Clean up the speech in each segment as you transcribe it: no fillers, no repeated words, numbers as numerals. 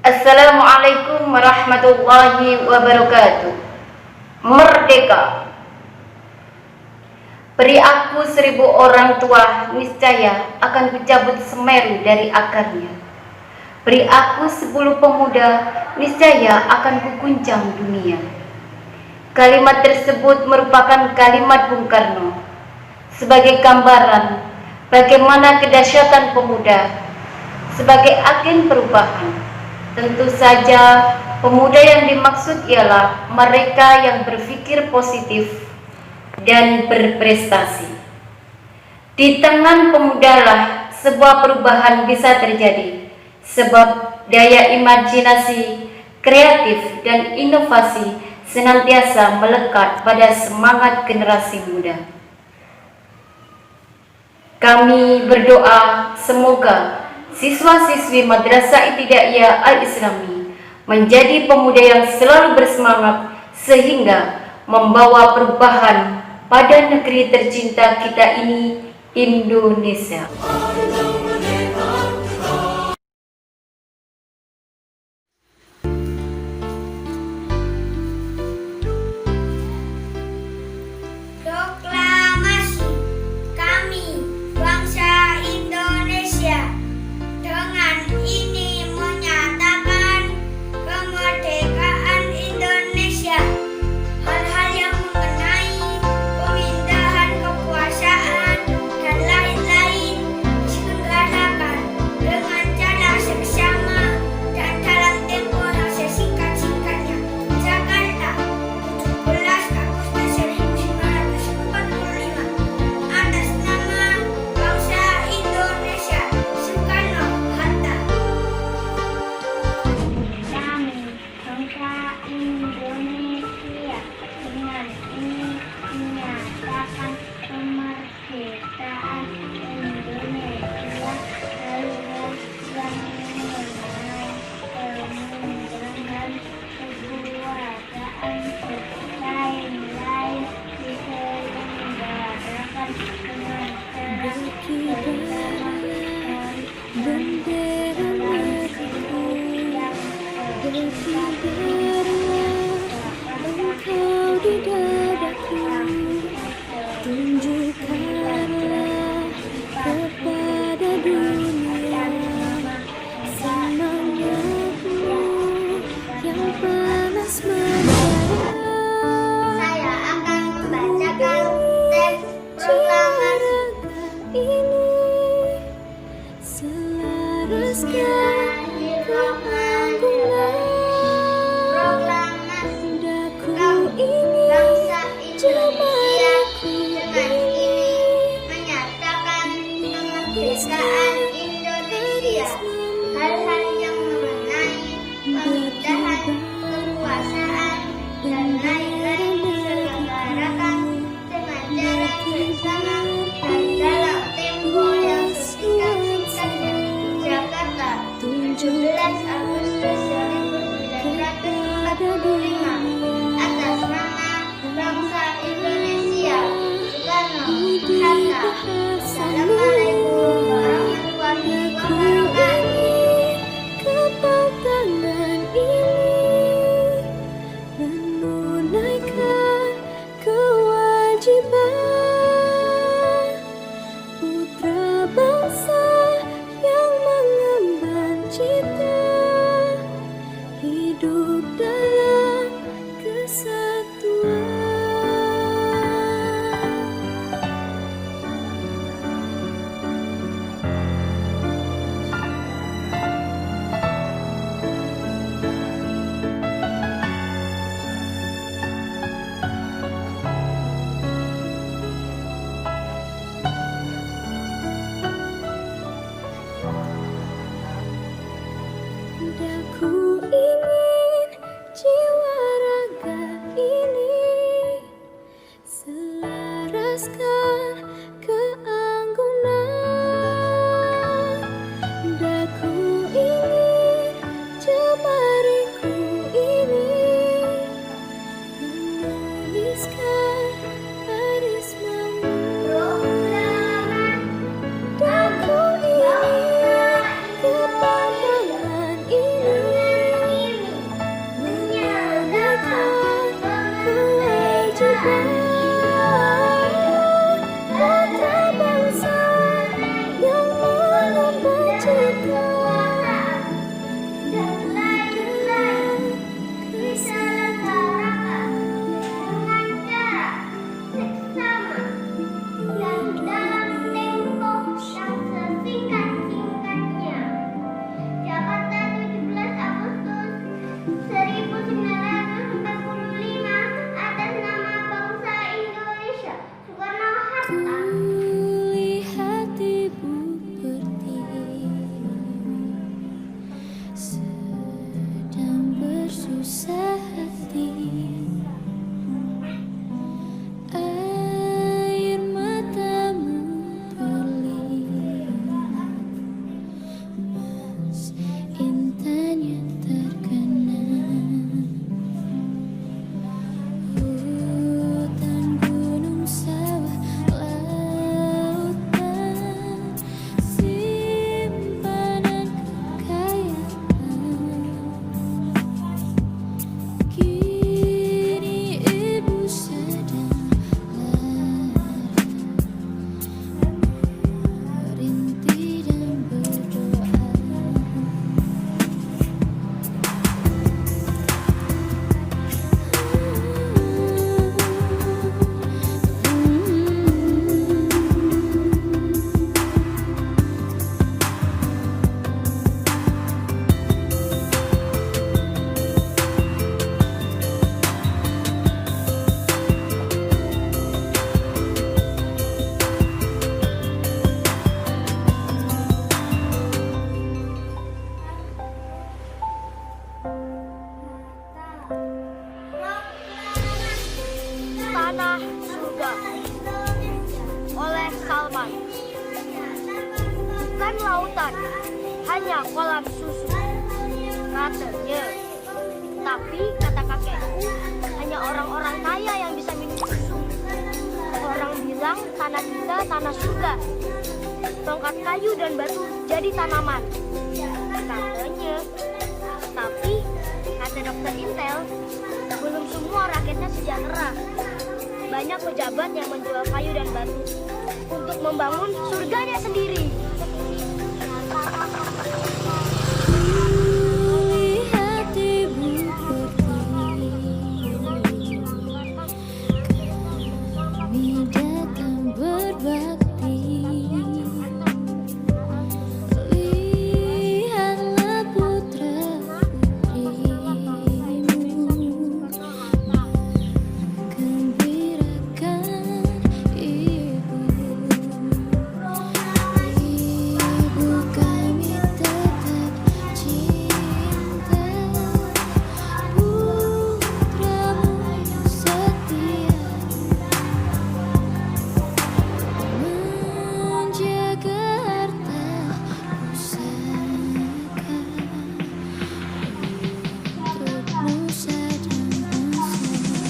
Assalamualaikum warahmatullahi wabarakatuh. Merdeka. Beri aku 1000 orang tua, niscaya akan kucabut Semeru dari akarnya. Beri aku 10 pemuda, niscaya akan kuguncang dunia. Kalimat tersebut merupakan kalimat Bung Karno sebagai gambaran bagaimana kedahsyatan pemuda sebagai agen perubahan. Tentu saja pemuda yang dimaksud ialah mereka yang berpikir positif dan berprestasi. Di tangan pemudalah sebuah perubahan bisa terjadi, sebab daya imajinasi, kreatif, dan inovasi senantiasa melekat pada semangat generasi muda. Kami berdoa semoga siswa-siswi Madrasah Ibtidaiyah Al-Islami menjadi pemuda yang selalu bersemangat sehingga membawa perubahan pada negeri tercinta kita ini, Indonesia. Proklamasi kami, bangsa Indonesia, dengan ini menyatakan kemerdekaan Indonesia. Hal-hal yang mengenai pemindahan kekuasaan dan lain-lain diselenggarakan dengan cara seksama dan dalam tempo yang sesingkat-singkatnya. Jakarta, 17 Agustus 1945. Atas nama bangsa Indonesia, Soekarno Hatta. Kami, bangsa Indonesia, dengan ini menyatakan kemerdekaan Indonesia. Hal-hal yang mengenai pemindahan kekuasaan lain-lain diselenggarakan dengan cara bersama dan dalam tempo yang Engkau di dadaku, tunjukkanlah kepada dunia semangatmu yang panas membara. Saya akan membacakan teks proklamasi ini selaraskan keagungan proklamasi daku kami, ini bangsa Indonesia, dengan ini ini menyatakan kemerdekaan Indonesia. Hal-hal yang mengenai pemindahan kekuasaan dan lain-lain diselenggarakan dengan cara bersama dan dalam tempo yang sesingkat-singkatnya. Jakarta, 17 Agustus 1945. Atas nama bangsa Indonesia, Soekarno Hatta. Assalamualaikum warahmatullahi wabarakatuh. kepatangan ini menunaikan kewajiban putra bangsa yang mengemban cita sehati. Air matamu berlinang, mas intannya terkenang. Hutan, gunung, sawah, lautan, simpanan kekayaan. Kini ibu sedang merintih dan berdoa. Tanah Surga oleh Salman. Bukan lautan, hanya kolam susu, katanya. Tapi kata kakekku, hanya orang-orang kaya yang bisa minum susu. Orang bilang tanah kita tanah surga. Tongkat kayu dan batu jadi tanaman, katanya. Tapi kata dokter Intel, belum semua rakyatnya sejahtera. Banyak pejabat yang menjual kayu dan batu untuk membangun surganya sendiri. Lihat ibu berdiri, kami datang berbakti. Lihatlah putra putrimu, gembirakan ibu. Ibu kami tetap cinta, putramu setia, menjaga harta pusaka untuk nusa dan bangsa.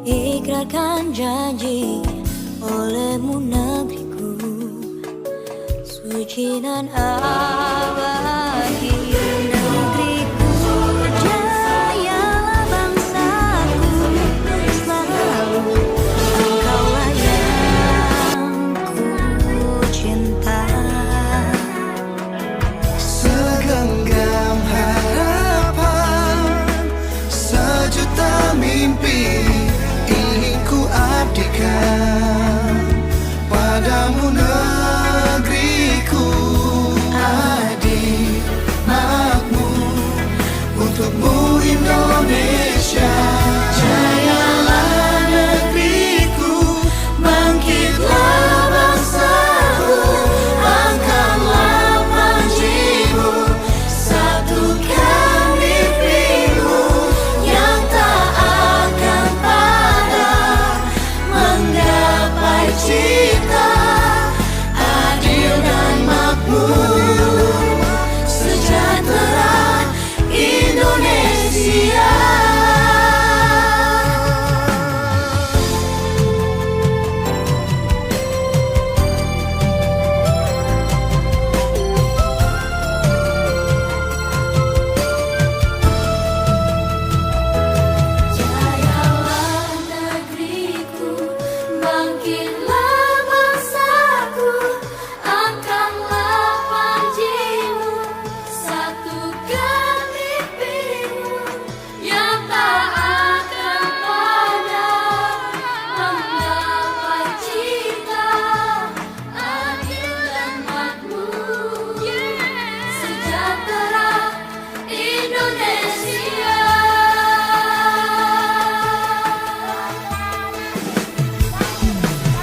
Ikrarkan janji olehmu negeriku, suci dan abadi. Negeriku, jayalah bangsaku, selalu engkaulah yang ku cinta. Segenggam harapan, sejuta mimpi ingin ku abdikan padamu negeriku. Adik makmur untukmu Indonesia. Jayalah negeriku, bangkitlah bangsaku, angkatlah panjimu, satukan mimpimu yang tak akan padam, menggapai cita adil dan makmur, sejahtera Indonesia. Jayalah negeriku, bangkitlah bangsaku, angkatlah panjimu, satukan mimpimu yang tak akan padam, menggapai cita adil dan makmur, sejahtera Indonesia.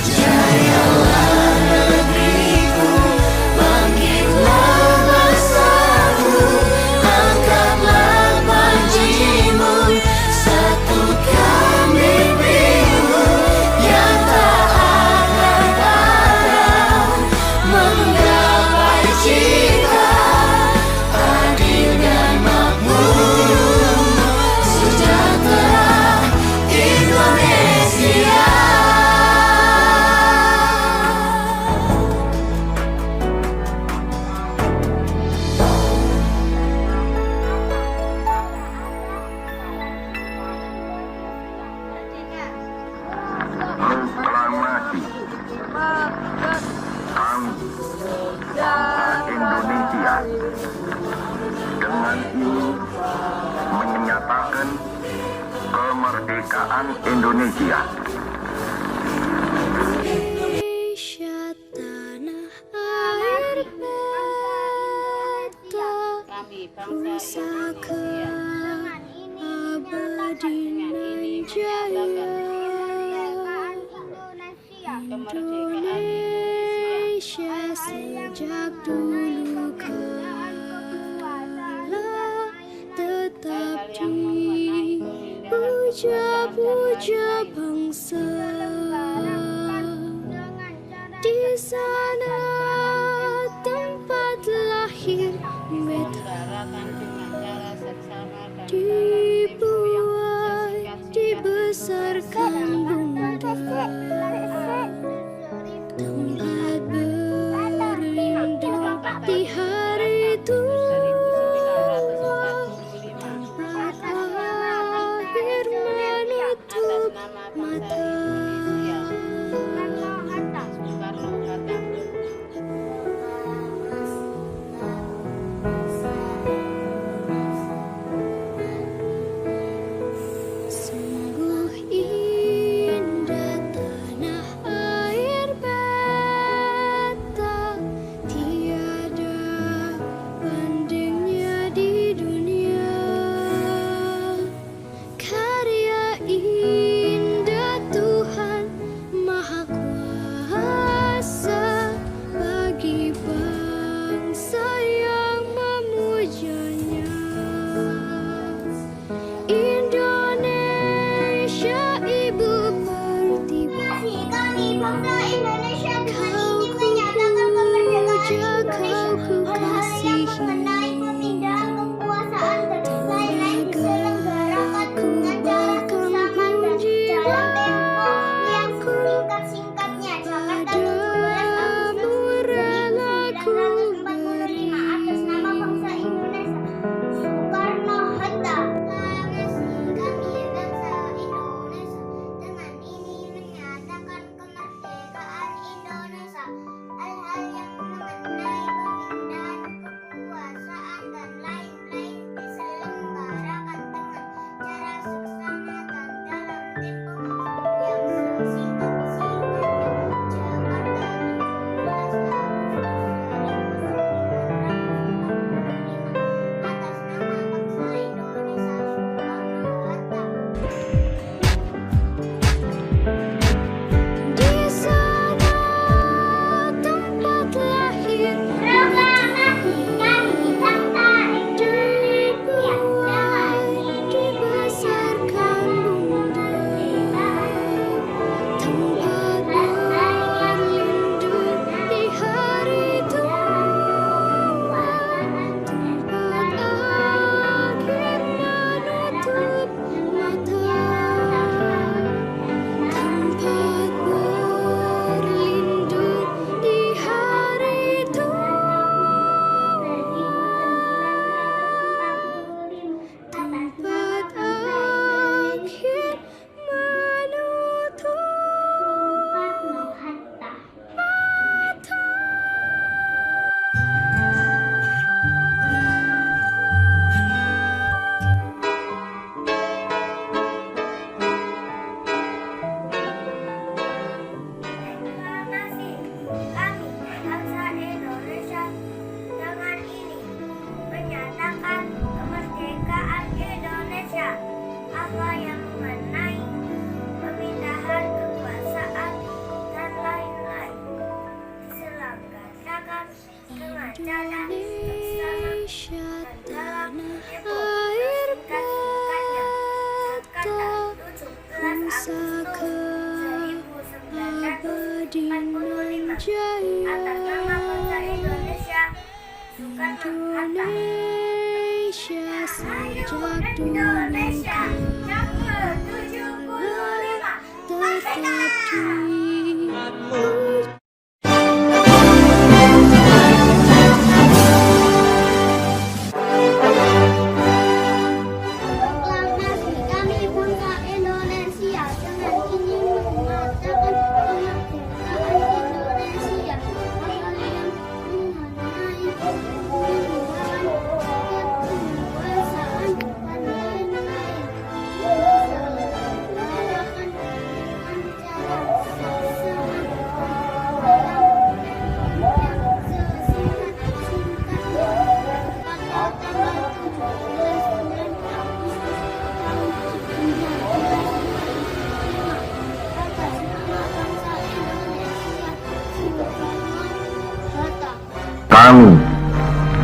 Jayalah negeriku, bangkitlah bangsaku, angkatlah panjimu, satukan mimpimu yang tak akan padam, menggapai cita adil dan makmur, sejahtera Indonesia. Proklamasi kami Indonesia dengan ini menyatakan kemerdekaan Indonesia. Indonesia tanah air beta, pusaka abadi nan jaya. Indonesia sejak dulu kala tetap dipuja-puja bangsa. Di sana tempat lahir beta, dibuat dibesarkan bunda, tempat berlindung di hari tua, tempat akhir menutup mata. Indonesia sejak dulu tetap di Proklamasi kami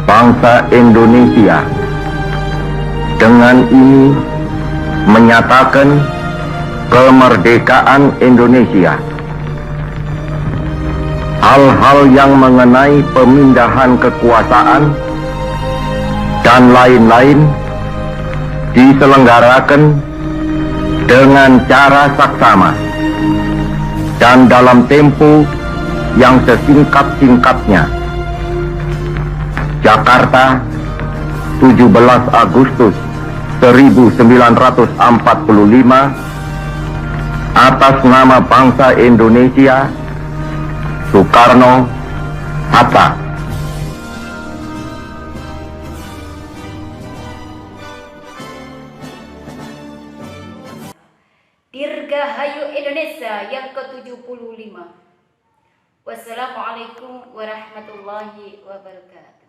bangsa Indonesia dengan ingin mengatakan kemerdekaan Indonesia. Hal yang mengenai perubahan kekuasaan dan lain-lain. Dilaksanakan dengan cara sesama yang sesingkat-singkatnya pada tanggal 17 bulan Agustus tahun 1945 atas nama bangsa Indonesia, Soekarno-Hatta. Kami, bangsa Indonesia, dengan ini menyatakan kemerdekaan Indonesia. Hal-hal yang mengenai pemindahan kekuasaan dan lain-lain diselenggarakan dengan cara saksama dan dalam tempo yang sesingkat-singkatnya. Jakarta, 17 Agustus 1945, atas nama bangsa Indonesia, Soekarno-Hatta. Dirgahayu Indonesia yang ke-75. Wassalamualaikum warahmatullahi wabarakatuh.